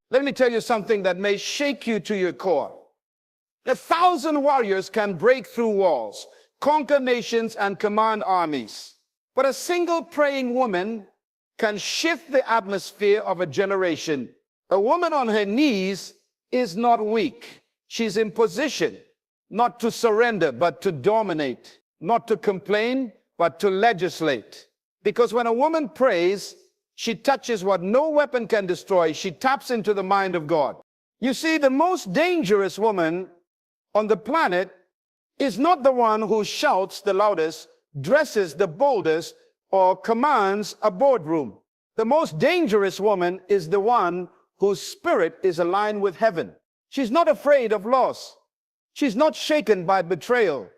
Let me tell you something that may shake you to your core. 1,000 warriors can break through walls, conquer nations, and command armies. But a single praying woman can shift the atmosphere of a generation. A woman on her knees is not weak. She's in position not to surrender, but to dominate, not to complain, but to legislate. Because when a woman prays, she touches what no weapon can destroy. She taps into the mind of God. You see, the most dangerous woman on the planet is not the one who shouts the loudest, dresses the boldest, or commands a boardroom. The most dangerous woman is the one whose spirit is aligned with heaven. She's not afraid of loss. She's not shaken by betrayal.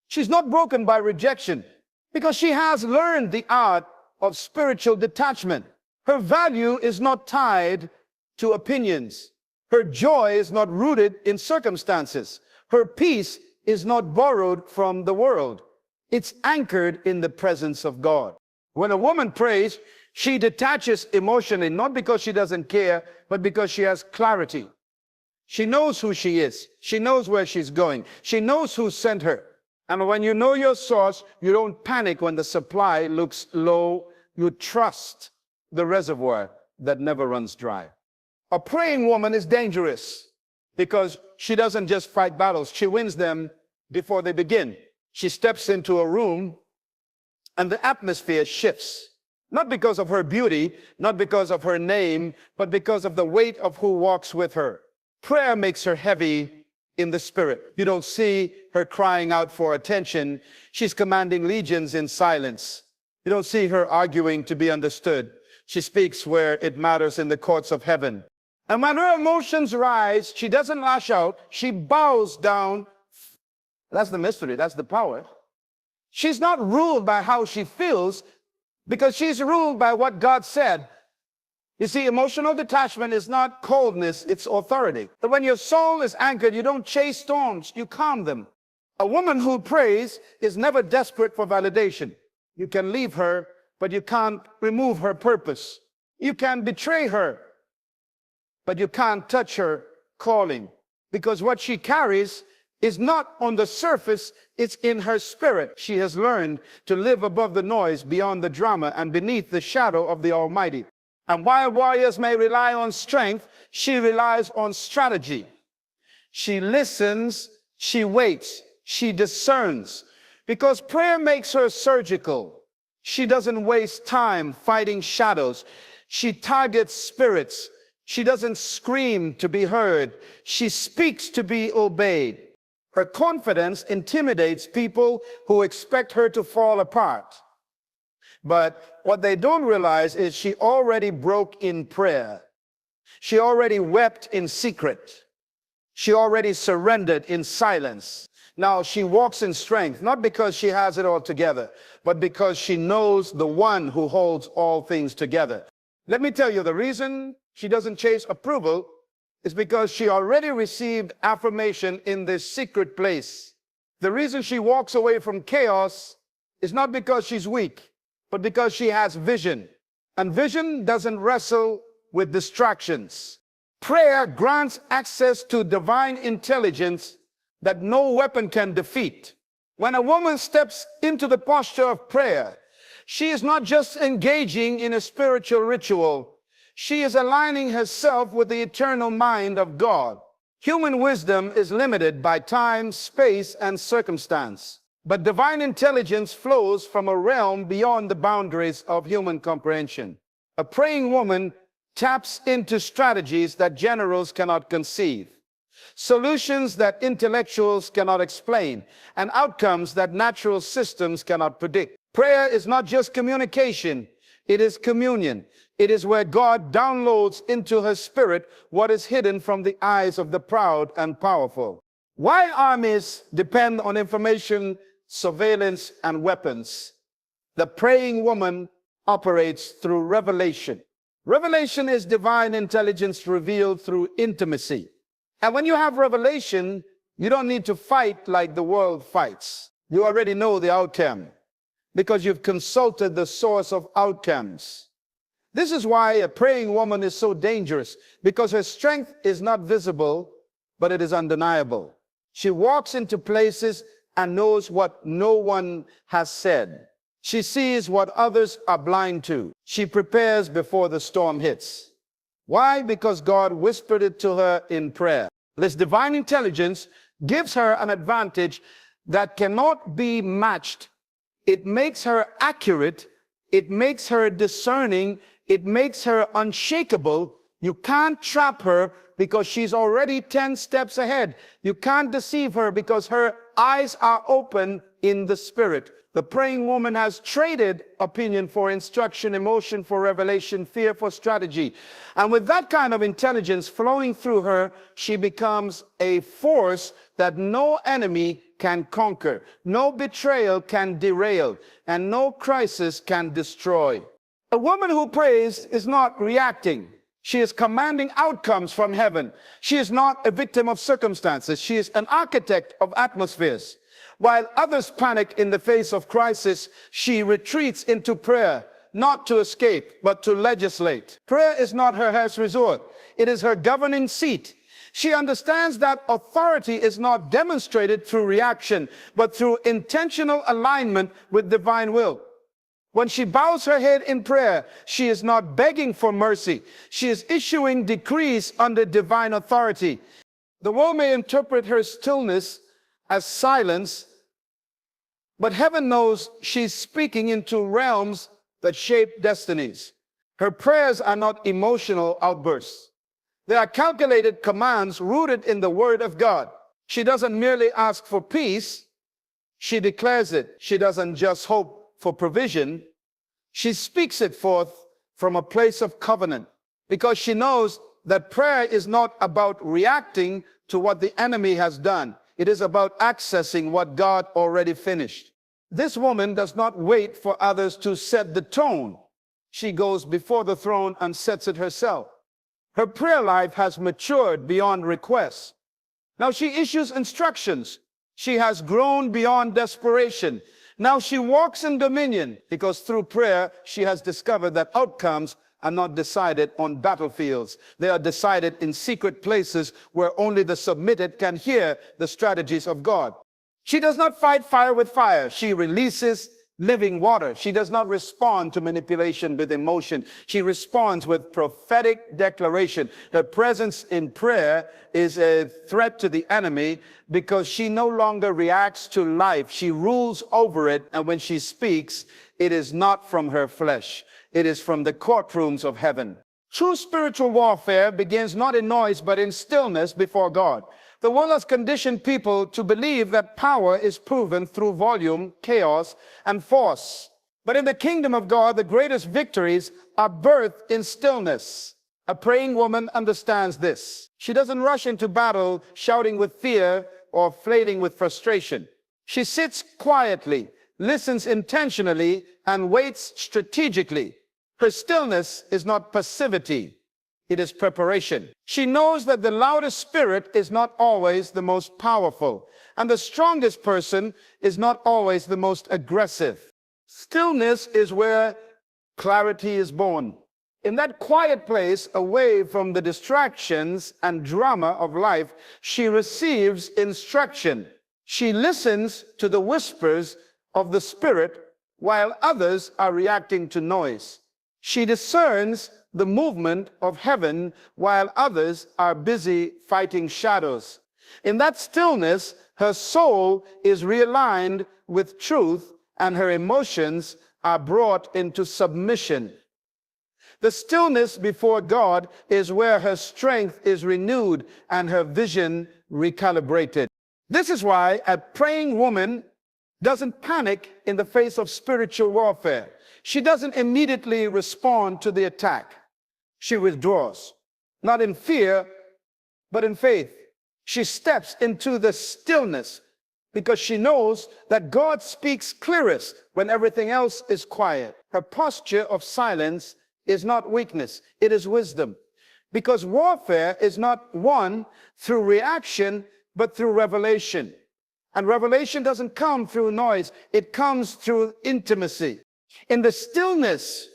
She's not broken by rejection, because she has learned the art of spiritual detachment. Her value is not tied to opinions. Her joy is not rooted in circumstances. Her peace is not borrowed from the world. It's anchored in the presence of God. When a woman prays, she detaches emotionally, not because she doesn't care, but because she has clarity. She knows who she is. She knows where she's going. She knows who sent her. And when you know your source, you don't panic when the supply looks low. You trust the reservoir that never runs dry. A praying woman is dangerous because she doesn't just fight battles. She wins them before they begin. She steps into a room and the atmosphere shifts. Not because of her beauty, not because of her name, but because of the weight of who walks with her. Prayer makes her heavy in the spirit. You don't see her crying out for attention. She's commanding legions in silence. You don't see her arguing to be understood. She speaks where it matters in the courts of heaven. And when her emotions rise, she doesn't lash out. She bows down. That's the mystery. That's the power. She's not ruled by how she feels, because she's ruled by what God said. You see, emotional detachment is not coldness, it's authority. But when your soul is anchored, you don't chase storms, you calm them. A woman who prays is never desperate for validation. You can leave her, but you can't remove her purpose. You can betray her, but you can't touch her calling. Because what she carries is not on the surface, it's in her spirit. She has learned to live above the noise, beyond the drama, and beneath the shadow of the Almighty. And while warriors may rely on strength, she relies on strategy. She listens, she waits, she discerns. Because prayer makes her surgical. She doesn't waste time fighting shadows. She targets spirits. She doesn't scream to be heard. She speaks to be obeyed. Her confidence intimidates people who expect her to fall apart. But what they don't realize is she already broke in prayer. She already wept in secret. She already surrendered in silence. Now she walks in strength, not because she has it all together, but because she knows the one who holds all things together. Let me tell you, the reason she doesn't chase approval is because she already received affirmation in this secret place. The reason she walks away from chaos is not because she's weak, but because she has vision. And vision doesn't wrestle with distractions. Prayer grants access to divine intelligence that no weapon can defeat. When a woman steps into the posture of prayer, she is not just engaging in a spiritual ritual. She is aligning herself with the eternal mind of God. Human wisdom is limited by time, space, and circumstance. But divine intelligence flows from a realm beyond the boundaries of human comprehension. A praying woman taps into strategies that generals cannot conceive, solutions that intellectuals cannot explain, and outcomes that natural systems cannot predict. Prayer is not just communication, it is communion. It is where God downloads into her spirit what is hidden from the eyes of the proud and powerful. Why armies depend on information, surveillance, and weapons? The praying woman operates through revelation. Revelation is divine intelligence revealed through intimacy. And when you have revelation, you don't need to fight like the world fights. You already know the outcome because you've consulted the source of outcomes. This is why a praying woman is so dangerous, because her strength is not visible, but it is undeniable. She walks into places and knows what no one has said. She sees what others are blind to. She prepares before the storm hits. Why? Because God whispered it to her in prayer. This divine intelligence gives her an advantage that cannot be matched. It makes her accurate. It makes her discerning. It makes her unshakable. You can't trap her because she's already 10 steps ahead. You can't deceive her because her eyes are open in the spirit. The praying woman has traded opinion for instruction, emotion for revelation, fear for strategy. And with that kind of intelligence flowing through her, she becomes a force that no enemy can conquer, no betrayal can derail, and no crisis can destroy. A woman who prays is not reacting. She is commanding outcomes from heaven. She is not a victim of circumstances. She is an architect of atmospheres. While others panic in the face of crisis, she retreats into prayer, not to escape, but to legislate. Prayer is not her last resort. It is her governing seat. She understands that authority is not demonstrated through reaction, but through intentional alignment with divine will. When she bows her head in prayer, she is not begging for mercy. She is issuing decrees under divine authority. The world may interpret her stillness as silence, but heaven knows she's speaking into realms that shape destinies. Her prayers are not emotional outbursts. They are calculated commands rooted in the word of God. She doesn't merely ask for peace, she declares it. She doesn't just hope for provision, she speaks it forth from a place of covenant, because she knows that prayer is not about reacting to what the enemy has done. It is about accessing what God already finished. This woman does not wait for others to set the tone. She goes before the throne and sets it herself. Her prayer life has matured beyond requests. Now she issues instructions. She has grown beyond desperation. Now she walks in dominion, because through prayer she has discovered that outcomes are not decided on battlefields. They are decided in secret places where only the submitted can hear the strategies of God. She does not fight fire with fire. She releases living water. She does not respond to manipulation with emotion. She responds with prophetic declaration. Her presence in prayer is a threat to the enemy because she no longer reacts to life. She rules over it, and when she speaks, it is not from her flesh. It is from the courtrooms of heaven. True spiritual warfare begins not in noise, but in stillness before God. The world has conditioned people to believe that power is proven through volume, chaos, and force. But in the kingdom of God, the greatest victories are birthed in stillness. A praying woman understands this. She doesn't rush into battle shouting with fear or flailing with frustration. She sits quietly, listens intentionally, and waits strategically. Her stillness is not passivity. It is preparation. She knows that the loudest spirit is not always the most powerful, and the strongest person is not always the most aggressive. Stillness is where clarity is born. In that quiet place, away from the distractions and drama of life, she receives instruction. She listens to the whispers of the Spirit while others are reacting to noise. She discerns the movement of heaven while others are busy fighting shadows. In that stillness, her soul is realigned with truth and her emotions are brought into submission. The stillness before God is where her strength is renewed and her vision recalibrated. This is why a praying woman doesn't panic in the face of spiritual warfare. She doesn't immediately respond to the attack. She withdraws, not in fear, but in faith. She steps into the stillness because she knows that God speaks clearest when everything else is quiet. Her posture of silence is not weakness, it is wisdom. Because warfare is not won through reaction, but through revelation. And revelation doesn't come through noise, it comes through intimacy. In the stillness,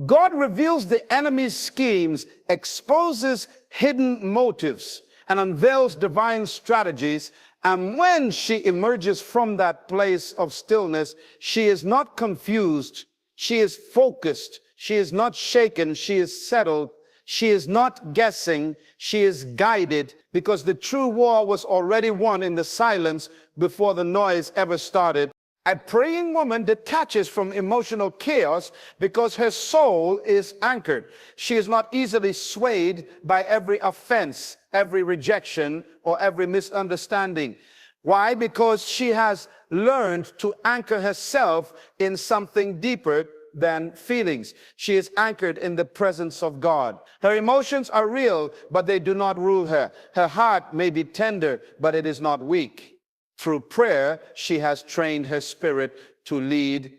God reveals the enemy's schemes, exposes hidden motives, and unveils divine strategies. And when she emerges from that place of stillness, she is not confused. She is focused. She is not shaken. She is settled. She is not guessing. She is guided, because the true war was already won in the silence before the noise ever started. A praying woman detaches from emotional chaos because her soul is anchored. She is not easily swayed by every offense, every rejection, or every misunderstanding. Why? Because she has learned to anchor herself in something deeper than feelings. She is anchored in the presence of God. Her emotions are real, but they do not rule her. Her heart may be tender, but it is not weak. Through prayer, she has trained her spirit to lead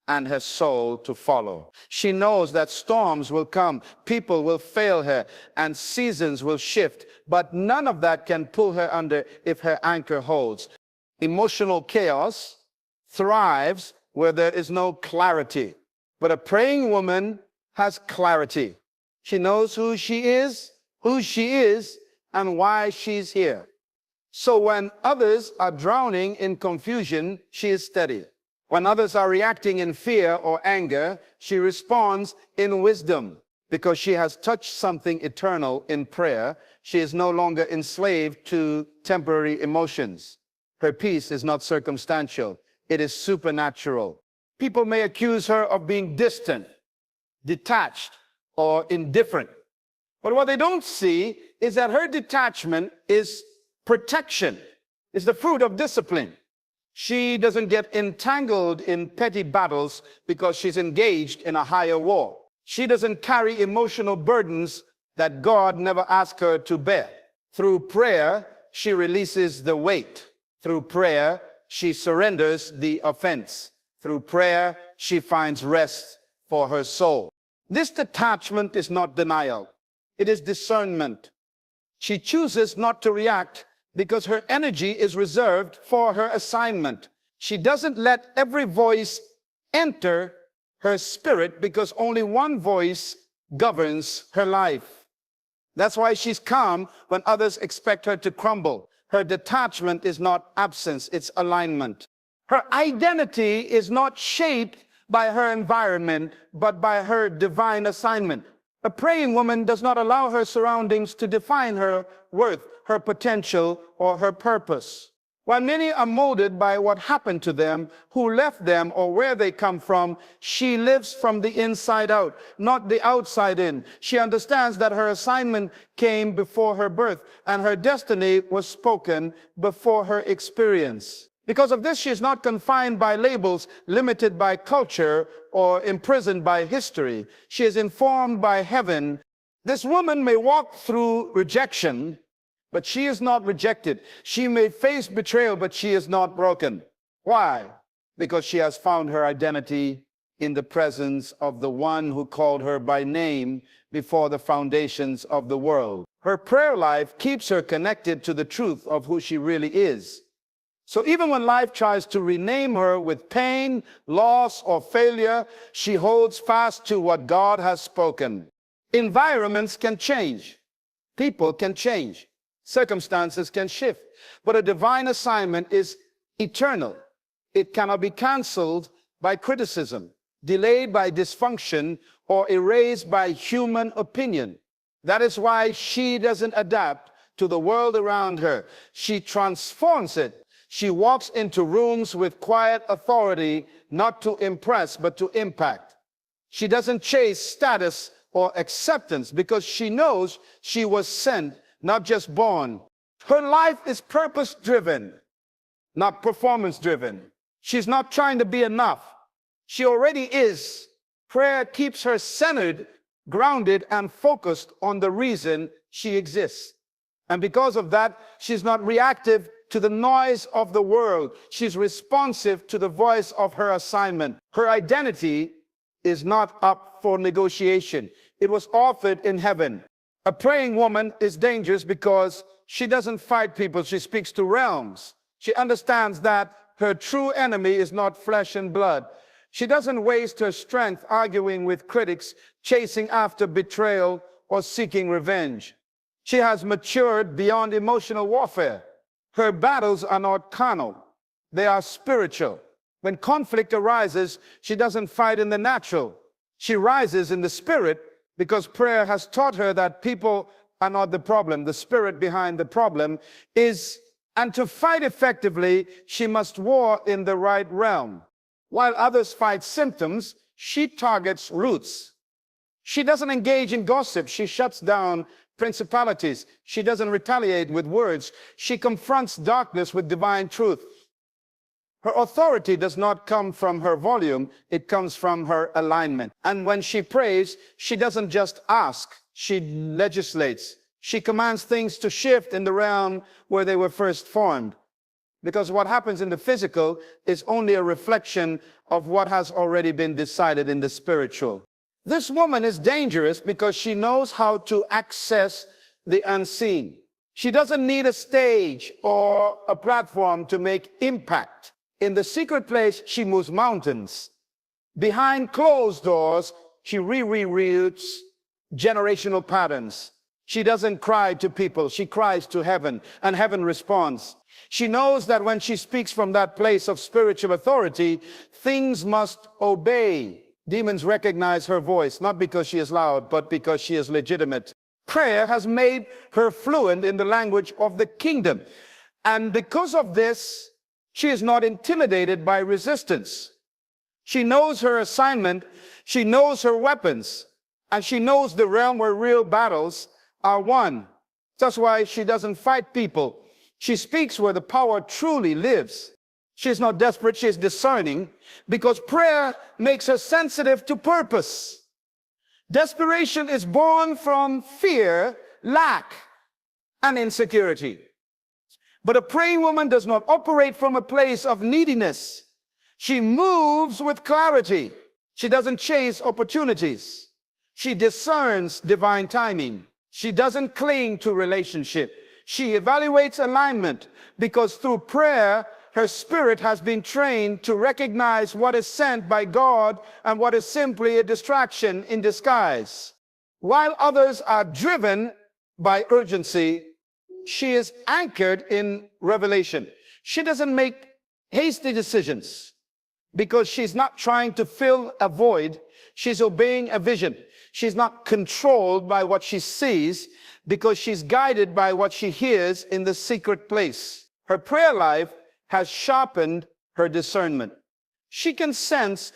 and her soul to follow. She knows that storms will come, people will fail her, and seasons will shift, but none of that can pull her under if her anchor holds. Emotional chaos thrives where there is no clarity, but a praying woman has clarity. She knows who she is, and why she's here. So when others are drowning in confusion, she is steady. When others are reacting in fear or anger, she responds in wisdom. Because she has touched something eternal in prayer, she is no longer enslaved to temporary emotions. Her peace is not circumstantial. It is supernatural. People may accuse her of being distant, detached, or indifferent. But what they don't see is that her detachment is protection. It's the fruit of discipline. She doesn't get entangled in petty battles because she's engaged in a higher war. She doesn't carry emotional burdens that God never asked her to bear. Through prayer, she releases the weight. Through prayer, she surrenders the offense. Through prayer, she finds rest for her soul. This detachment is not denial. It is discernment. She chooses not to react because her energy is reserved for her assignment. She doesn't let every voice enter her spirit because only one voice governs her life. That's why she's calm when others expect her to crumble. Her detachment is not absence, it's alignment. Her identity is not shaped by her environment, but by her divine assignment. A praying woman does not allow her surroundings to define her worth, her potential, or her purpose. While many are molded by what happened to them, who left them, or where they come from, she lives from the inside out, not the outside in. She understands that her assignment came before her birth, and her destiny was spoken before her experience. Because of this, she is not confined by labels, limited by culture, or imprisoned by history. She is informed by heaven. This woman may walk through rejection, but she is not rejected. She may face betrayal, but she is not broken. Why? Because she has found her identity in the presence of the one who called her by name before the foundations of the world. Her prayer life keeps her connected to the truth of who she really is. So even when life tries to rename her with pain, loss, or failure, she holds fast to what God has spoken. Environments can change. People can change. Circumstances can shift. But a divine assignment is eternal. It cannot be canceled by criticism, delayed by dysfunction, or erased by human opinion. That is why she doesn't adapt to the world around her. She transforms it. She walks into rooms with quiet authority, not to impress, but to impact. She doesn't chase status or acceptance because she knows she was sent, not just born. Her life is purpose-driven, not performance-driven. She's not trying to be enough. She already is. Prayer keeps her centered, grounded, and focused on the reason she exists. And because of that, she's not reactive to the noise of the world. She's responsive to the voice of her assignment. Her identity is not up for negotiation. It was offered in heaven. A praying woman is dangerous because she doesn't fight people. She speaks to realms. She understands that her true enemy is not flesh and blood. She doesn't waste her strength arguing with critics, chasing after betrayal, or seeking revenge. She has matured beyond emotional warfare. Her battles are not carnal, they are spiritual. When conflict arises, she doesn't fight in the natural. She rises in the spirit, because prayer has taught her that people are not the problem. The spirit behind the problem is, and to fight effectively, she must war in the right realm. While others fight symptoms, she targets roots. She doesn't engage in gossip. She shuts down principalities. She doesn't retaliate with words. She confronts darkness with divine truth. Her authority does not come from her volume, it comes from her alignment. And when she prays, she doesn't just ask, she legislates. She commands things to shift in the realm where they were first formed. Because what happens in the physical is only a reflection of what has already been decided in the spiritual. This woman is dangerous because she knows how to access the unseen. She doesn't need a stage or a platform to make impact. In the secret place, she moves mountains. Behind closed doors, she reroutes generational patterns. She doesn't cry to people, she cries to heaven, and heaven responds. She knows that when she speaks from that place of spiritual authority, things must obey. Demons recognize her voice, not because she is loud, but because she is legitimate. Prayer has made her fluent in the language of the kingdom. And because of this, she is not intimidated by resistance. She knows her assignment, she knows her weapons, and she knows the realm where real battles are won. That's why she doesn't fight people. She speaks where the power truly lives. She's not desperate, she's discerning, because prayer makes her sensitive to purpose. Desperation is born from fear, lack, and insecurity. But a praying woman does not operate from a place of neediness. She moves with clarity. She doesn't chase opportunities. She discerns divine timing. She doesn't cling to relationship. She evaluates alignment, because through prayer, her spirit has been trained to recognize what is sent by God and what is simply a distraction in disguise. While others are driven by urgency, she is anchored in revelation. She doesn't make hasty decisions because she's not trying to fill a void. She's obeying a vision. She's not controlled by what she sees because she's guided by what she hears in the secret place. Her prayer life has sharpened her discernment. She can sense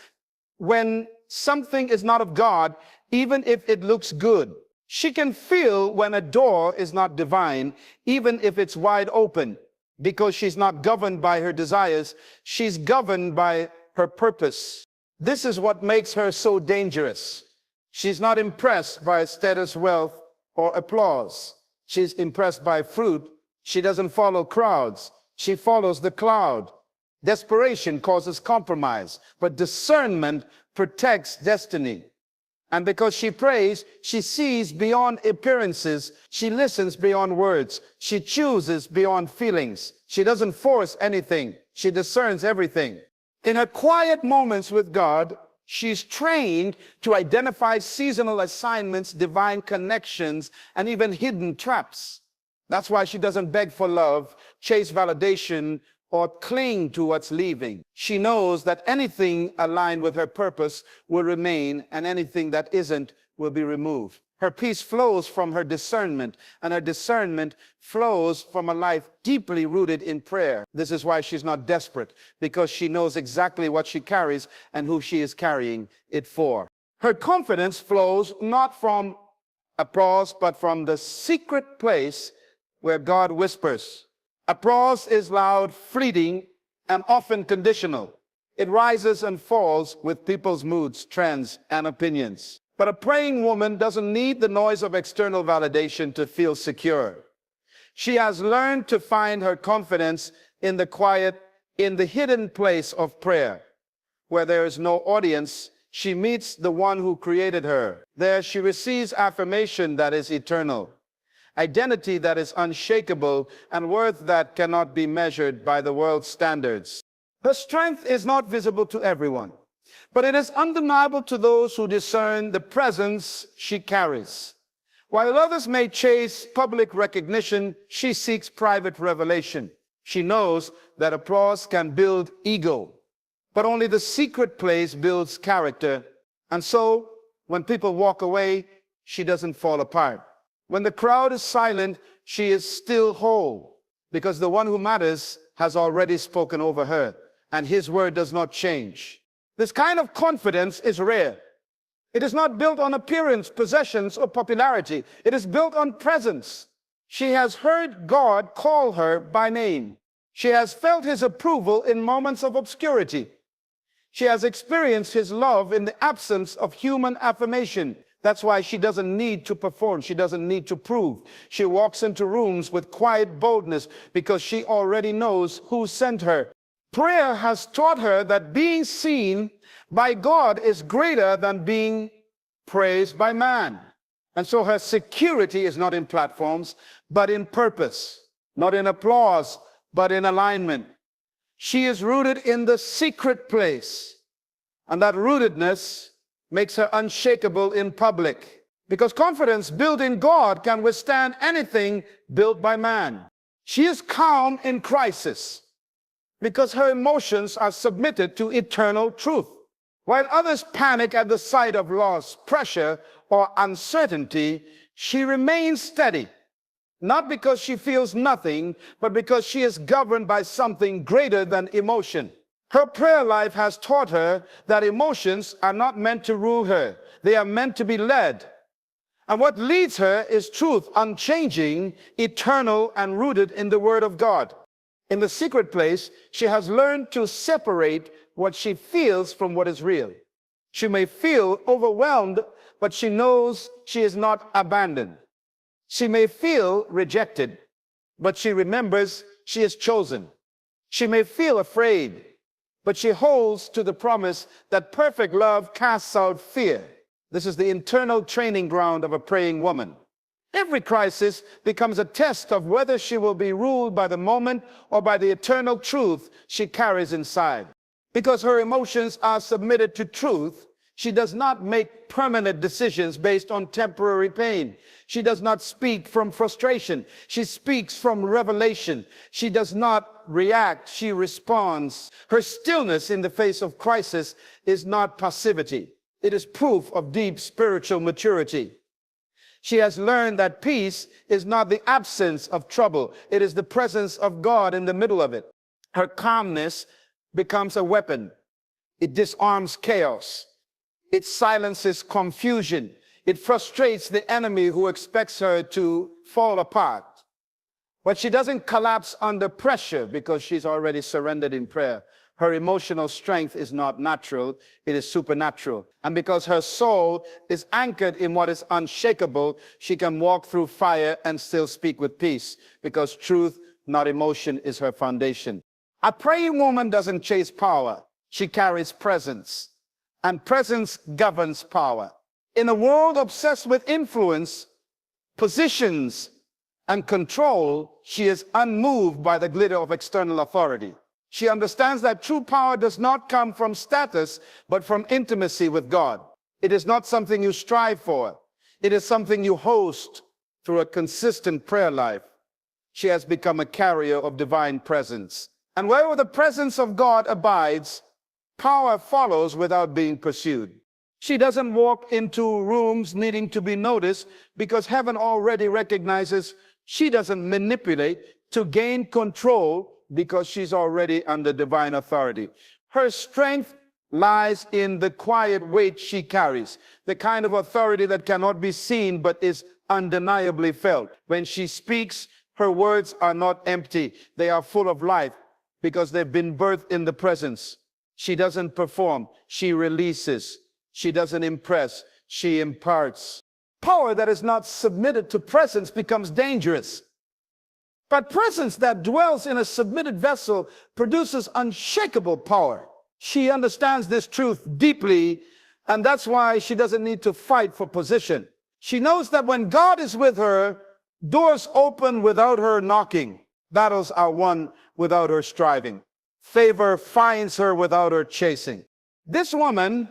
when something is not of God, even if it looks good. She can feel when a door is not divine, even if it's wide open, because she's not governed by her desires, she's governed by her purpose. This is what makes her so dangerous. She's not impressed by status, wealth, or applause. She's impressed by fruit. She doesn't follow crowds. She follows the cloud. Desperation causes compromise, but discernment protects destiny. And because she prays, she sees beyond appearances. She listens beyond words. She chooses beyond feelings. She doesn't force anything. She discerns everything. In her quiet moments with God, she's trained to identify seasonal assignments, divine connections, and even hidden traps. That's why she doesn't beg for love, chase validation, or cling to what's leaving. She knows that anything aligned with her purpose will remain, and anything that isn't will be removed. Her peace flows from her discernment, and her discernment flows from a life deeply rooted in prayer. This is why she's not desperate, because she knows exactly what she carries and who she is carrying it for. Her confidence flows not from applause, but from the secret place where God whispers. Applause is loud, fleeting, and often conditional. It rises and falls with people's moods, trends, and opinions. But a praying woman doesn't need the noise of external validation to feel secure. She has learned to find her confidence in the quiet, in the hidden place of prayer. Where there is no audience, she meets the one who created her. There she receives affirmation that is eternal, identity that is unshakable, and worth that cannot be measured by the world's standards. Her strength is not visible to everyone. But it is undeniable to those who discern the presence she carries. While others may chase public recognition, she seeks private revelation. She knows that applause can build ego, but only the secret place builds character. And so, when people walk away, she doesn't fall apart. When the crowd is silent, she is still whole, because the one who matters has already spoken over her, and his word does not change. This kind of confidence is rare. It is not built on appearance, possessions, or popularity. It is built on presence. She has heard God call her by name. She has felt his approval in moments of obscurity. She has experienced his love in the absence of human affirmation. That's why she doesn't need to perform. She doesn't need to prove. She walks into rooms with quiet boldness because she already knows who sent her. Prayer has taught her that being seen by God is greater than being praised by man. And so her security is not in platforms, but in purpose, not in applause, but in alignment. She is rooted in the secret place, and that rootedness makes her unshakable in public, because confidence built in God can withstand anything built by man. She is calm in crisis because her emotions are submitted to eternal truth. While others panic at the sight of loss, pressure, or uncertainty, she remains steady, not because she feels nothing, but because she is governed by something greater than emotion. Her prayer life has taught her that emotions are not meant to rule her. They are meant to be led. And what leads her is truth, unchanging, eternal, and rooted in the Word of God. In the secret place, she has learned to separate what she feels from what is real. She may feel overwhelmed, but she knows she is not abandoned. She may feel rejected, but she remembers she is chosen. She may feel afraid, but she holds to the promise that perfect love casts out fear. This is the internal training ground of a praying woman. Every crisis becomes a test of whether she will be ruled by the moment or by the eternal truth she carries inside. Because her emotions are submitted to truth, she does not make permanent decisions based on temporary pain. She does not speak from frustration. She speaks from revelation. She does not react, she responds. Her stillness in the face of crisis is not passivity. It is proof of deep spiritual maturity. She has learned that peace is not the absence of trouble. It is the presence of God in the middle of it. Her calmness becomes a weapon. It disarms chaos. It silences confusion. It frustrates the enemy who expects her to fall apart. But she doesn't collapse under pressure because she's already surrendered in prayer. Her emotional strength is not natural, it is supernatural. And because her soul is anchored in what is unshakable, she can walk through fire and still speak with peace, because truth, not emotion, is her foundation. A praying woman doesn't chase power, she carries presence. And presence governs power. In a world obsessed with influence, positions, and control, she is unmoved by the glitter of external authority. She understands that true power does not come from status, but from intimacy with God. It is not something you strive for. It is something you host through a consistent prayer life. She has become a carrier of divine presence. And wherever the presence of God abides, power follows without being pursued. She doesn't walk into rooms needing to be noticed because heaven already recognizes. She doesn't manipulate to gain control because she's already under divine authority. Her strength lies in the quiet weight she carries, the kind of authority that cannot be seen but is undeniably felt. When she speaks, her words are not empty. They are full of life because they've been birthed in the presence. She doesn't perform, she releases. She doesn't impress, she imparts. Power that is not submitted to presence becomes dangerous. But presence that dwells in a submitted vessel produces unshakable power. She understands this truth deeply, and that's why she doesn't need to fight for position. She knows that when God is with her, doors open without her knocking. Battles are won without her striving. Favor finds her without her chasing. This woman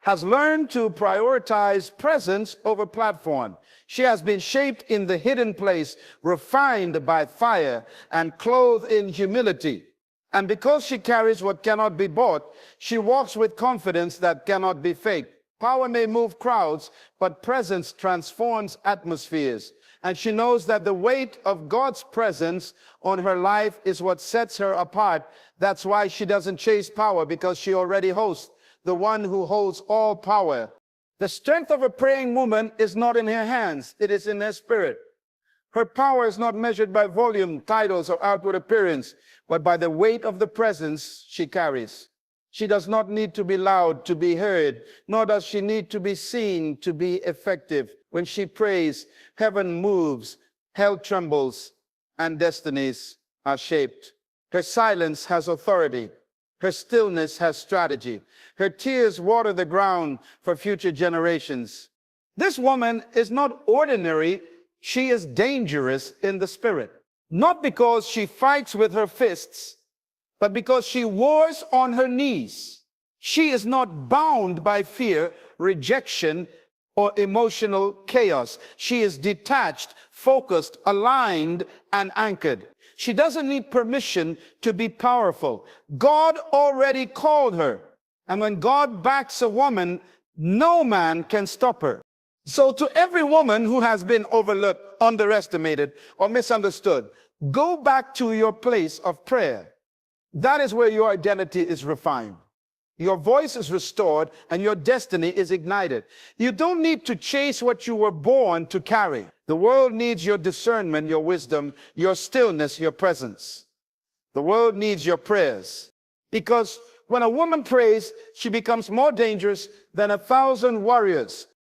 has learned to prioritize presence over platform. She has been shaped in the hidden place, refined by fire, and clothed in humility. And because she carries what cannot be bought, she walks with confidence that cannot be faked. Power may move crowds, but presence transforms atmospheres. And she knows that the weight of God's presence on her life is what sets her apart. That's why she doesn't chase power, because she already hosts the one who holds all power. The strength of a praying woman is not in her hands, it is in her spirit. Her power is not measured by volume, titles, or outward appearance, but by the weight of the presence she carries. She does not need to be loud to be heard, nor does she need to be seen to be effective. When she prays, heaven moves, hell trembles, and destinies are shaped. Her silence has authority. Her stillness has strategy. Her tears water the ground for future generations. This woman is not ordinary. She is dangerous in the spirit. Not because she fights with her fists, but because she wars on her knees. She is not bound by fear, rejection, or emotional chaos. She is detached, focused, aligned, and anchored. She doesn't need permission to be powerful. God already called her. And when God backs a woman, no man can stop her. So to every woman who has been overlooked, underestimated, or misunderstood, go back to your place of prayer. That is where your identity is refined. Your voice is restored and your destiny is ignited. You don't need to chase what you were born to carry. The world needs your discernment, your wisdom, your stillness, your presence. The world needs your prayers. Because when a woman prays, she becomes more dangerous than 1,000 warriors.